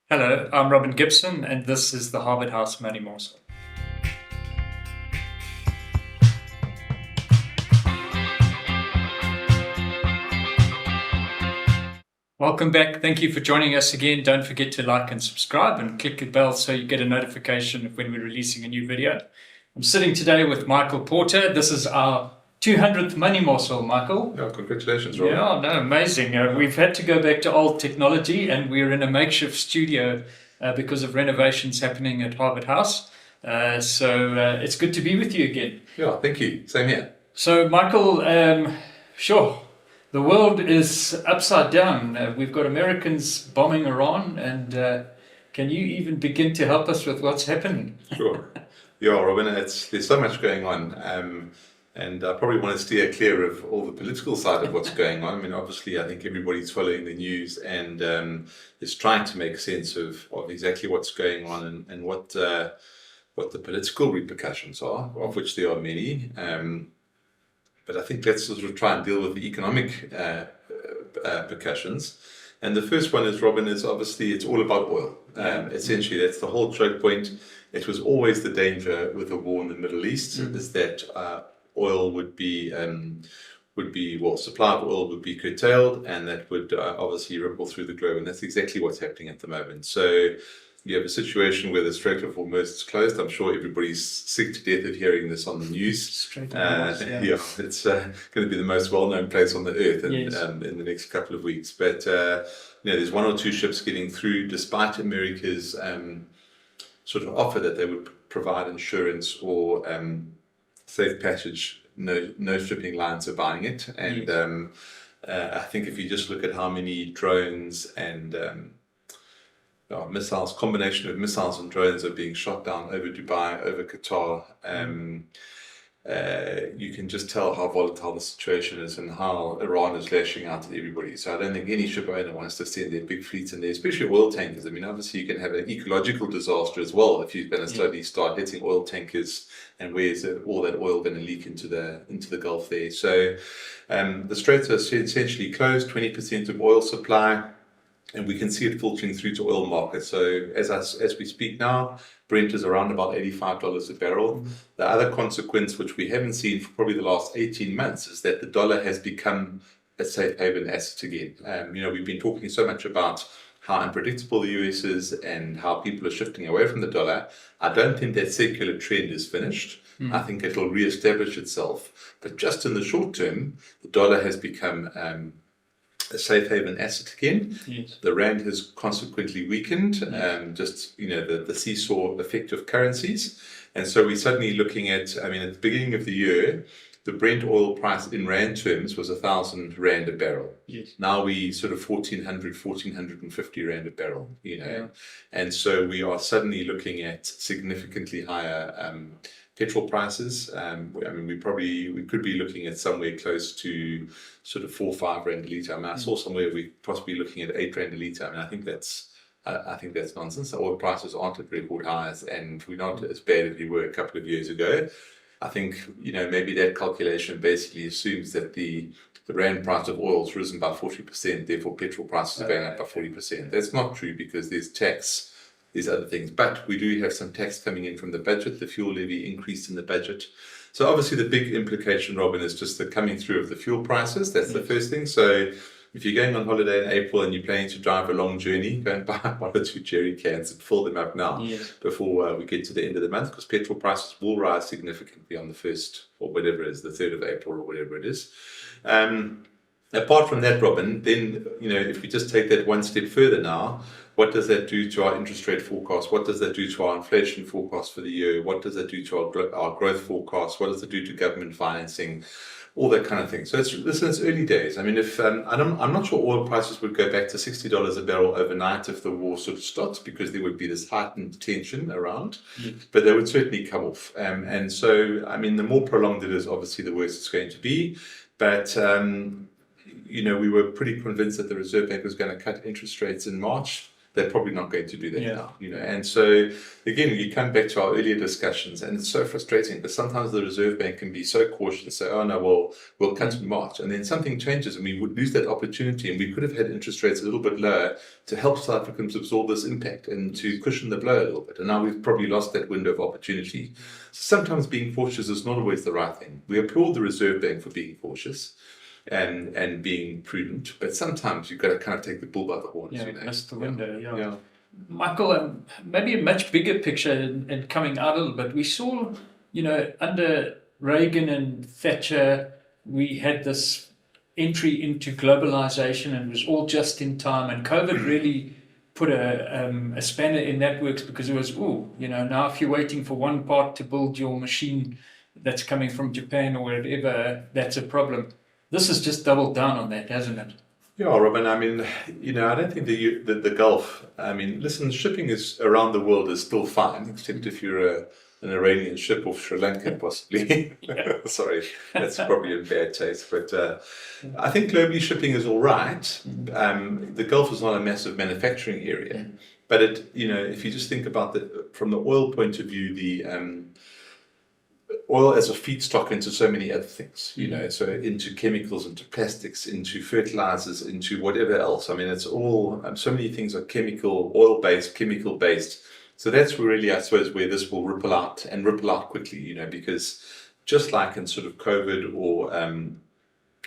Hello, I'm Robin Gibson, and this is the Harvard House Money Morsel. Welcome back. Thank you for joining us again. Don't forget to like and subscribe and click the bell so you get a notification of when we're releasing a new video. I'm sitting today with Michael Porter. This is our 200th Money Morsel, Michael. Yeah, congratulations, Robin. Yeah, no, amazing. We've had to go back to old technology, and we're in a makeshift studio because of renovations happening at Harvard House. So it's good to be with you again. Yeah, thank you. Same here. So, Michael, sure, the world is upside down. We've got Americans bombing Iran, and can you even begin to help us with what's happening? Sure. Yeah, Robin, there's so much going on. And I probably want to steer clear of all the political side of what's going on. I mean, obviously, I think everybody's following the news and is trying to make sense of exactly what's going on and what the political repercussions are, of which there are many. But I think let's sort of try and deal with the economic repercussions. And the first one is, Robin, is obviously it's all about oil. Essentially, that's the whole choke point. It was always the danger with the war in the Middle East, is that oil would be, supply of oil would be curtailed, and that would obviously ripple through the globe. And that's exactly what's happening at the moment. So you have a situation where the Strait of Hormuz is closed. I'm sure everybody's sick to death of hearing this on the news. Yeah, it's going to be the most well-known place on the earth in the next couple of weeks. But there's one or two ships getting through, despite America's sort of offer that they would provide insurance or safe passage. No shipping lines are buying it, and I think if you just look at how many drones and missiles, combination of missiles and drones are being shot down over Dubai, over Qatar, you can just tell how volatile the situation is and how Iran is lashing out at everybody. So I don't think any ship owner wants to send their big fleets in there, especially oil tankers. I mean, obviously you can have an ecological disaster as well if you're going to slowly start hitting oil tankers, and where's all that oil going to leak into the Gulf there. So the straits are essentially closed, 20% of oil supply. And we can see it filtering through to oil markets. So as we speak now, Brent is around about $85 a barrel. The other consequence, which we haven't seen for probably the last 18 months, is that the dollar has become a safe haven asset again. We've been talking so much about how unpredictable the US is and how people are shifting away from the dollar. I don't think that secular trend is finished. I think it'll reestablish itself. But just in the short term, the dollar has become a safe haven asset again. Yes. The rand has consequently weakened, the seesaw effect of currencies. And so we're suddenly looking at, at the beginning of the year, the Brent oil price in rand terms was 1,000 rand a barrel. Yes. Now we sort of 1,450 rand a barrel, And so we are suddenly looking at significantly higher petrol prices. We could be looking at somewhere close to sort of 4 or 5 rand a litre. I saw somewhere we're possibly looking at 8 rand a litre. I think that's nonsense. The oil prices aren't at record highs, and we're not as bad as we were a couple of years ago. I think maybe that calculation basically assumes that the rand price of oil has risen by 40%, therefore petrol prices are going up by 40%. That's not true, because there's tax. These other things, but we do have some tax coming in from the budget. The fuel levy increased in the budget. So obviously the big implication, Robin, is just the coming through of the fuel prices. That's the first thing. So if you're going on holiday in April and you're planning to drive a long journey, go and buy 1 or 2 jerry cans and fill them up now before we get to the end of the month, because petrol prices will rise significantly on the 1st or whatever it is, the 3rd of April or whatever it is. Apart from that, Robin, then, if we just take that one step further now, what does that do to our interest rate forecast? What does that do to our inflation forecast for the year? What does that do to our growth forecast? What does it do to government financing? All that kind of thing. So it's early days. I'm not sure oil prices would go back to $60 a barrel overnight if the war sort of stops, because there would be this heightened tension around, but they would certainly come off. And so, the more prolonged it is, obviously, the worse it's going to be. But we were pretty convinced that the Reserve Bank was going to cut interest rates in March. they're probably not going to do that Yeah. now, And so again, you come back to our earlier discussions, and it's so frustrating. But sometimes the Reserve Bank can be so cautious and say, "Oh no, well, we'll cut in March," and then something changes, and we would lose that opportunity, and we could have had interest rates a little bit lower to help South Africans absorb this impact and to cushion the blow a little bit. And now we've probably lost that window of opportunity. So sometimes being cautious is not always the right thing. We applaud the Reserve Bank for being cautious and being prudent, but sometimes you've got to kind of take the bull by the horns. Yeah, that's the window. Yeah. Yeah. Michael, maybe a much bigger picture and coming out a little bit. We saw, under Reagan and Thatcher, we had this entry into globalization, and it was all just in time. And COVID really put a spanner in that works, because it was, now if you're waiting for one part to build your machine that's coming from Japan or wherever, that's a problem. This has just doubled down on that, hasn't it? Yeah, Robin. I mean, I don't think the Gulf. I mean, listen, shipping is around the world is still fine, except if you're an Iranian ship off Sri Lanka, possibly. Sorry, that's probably in bad taste. But I think globally shipping is all right. The Gulf is not a massive manufacturing area, but if you just think about from the oil point of view, the oil as a feedstock into so many other things, so into chemicals, into plastics, into fertilizers, into whatever else. I mean, it's all, so many things are chemical based. So that's really, I suppose, where this will ripple out quickly, because just like in sort of COVID or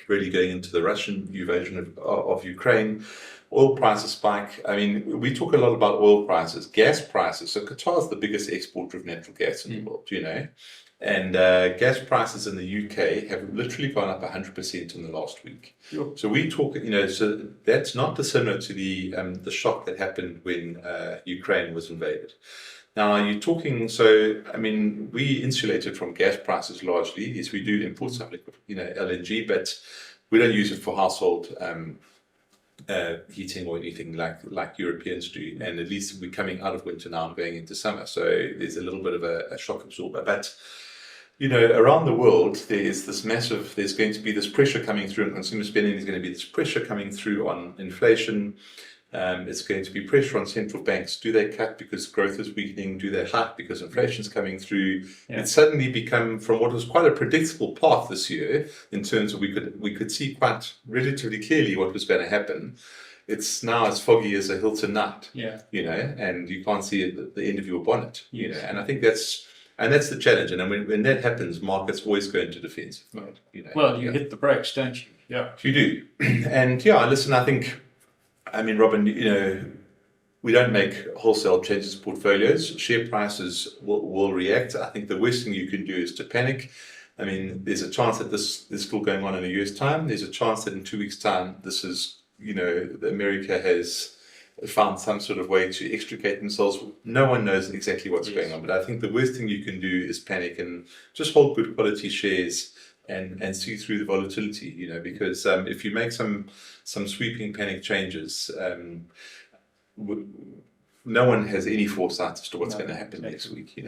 really going into the Russian invasion of Ukraine, oil prices spike. I mean, we talk a lot about oil prices, gas prices. So Qatar is the biggest exporter of natural gas in the world, And gas prices in the UK have literally gone up 100% in the last week. Sure. So we talk, so that's not dissimilar to the shock that happened when Ukraine was invaded. Now you're talking, so I mean, we insulated from gas prices largely. Yes, we do import some liquid, LNG, but we don't use it for household heating or anything like Europeans do. And at least we're coming out of winter now and going into summer, so there's a little bit of a shock absorber, but. Around the world, there's going to be this pressure coming through on consumer spending. There's going to be this pressure coming through on inflation. It's going to be pressure on central banks. Do they cut because growth is weakening? Do they hike because inflation's coming through? Yeah. It's suddenly become, from what was quite a predictable path this year, in terms of we could see quite relatively clearly what was going to happen. It's now as foggy as a Hilton night. Yeah. And you can't see the end of your bonnet. Yes. And I think that's the challenge. And when that happens, markets always go into defensive mode. Well, you hit the brakes, don't you? Yeah. You do. And listen, I mean, Robin, we don't make wholesale changes to portfolios. Share prices will react. I think the worst thing you can do is to panic. I mean, there's a chance that this is still going on in a year's time. There's a chance that in 2 weeks' time, this is, America has found some sort of way to extricate themselves. No one knows exactly what's going on, but I think the worst thing you can do is panic and just hold good quality shares and see through the volatility, because if you make some sweeping panic changes, no one has any foresight as to what's going to happen next week.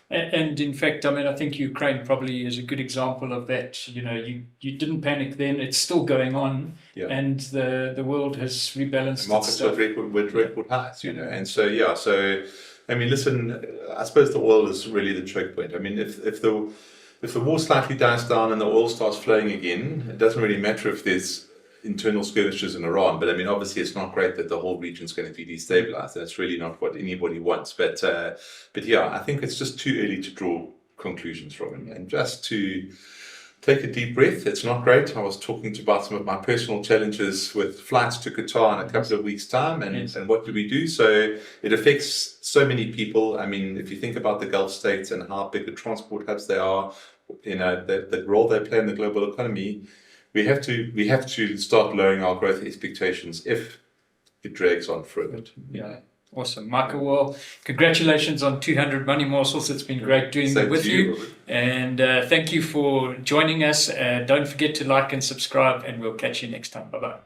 And in fact, I mean, I think Ukraine probably is a good example of that. You didn't panic then; it's still going on, and the world has rebalanced. The markets with record highs, and so I mean, listen, I suppose the oil is really the choke point. I mean, if the war slightly dies down and the oil starts flowing again, it doesn't really matter if there's internal skirmishes in Iran, but I mean, obviously it's not great that the whole region's going to be destabilized. That's really not what anybody wants. But I think it's just too early to draw conclusions from it, and just to take a deep breath. It's not great. I was talking about some of my personal challenges with flights to Qatar in a couple of weeks' time, and what do we do? So it affects so many people. I mean, if you think about the Gulf states and how big the transport hubs they are, the role they play in the global economy. We have to start lowering our growth expectations if it drags on for a bit. Yeah, awesome, Michael. Well, congratulations on 200 Money Morsels. It's been great doing it with you. And thank you for joining us. Don't forget to like and subscribe, and we'll catch you next time. Bye-bye.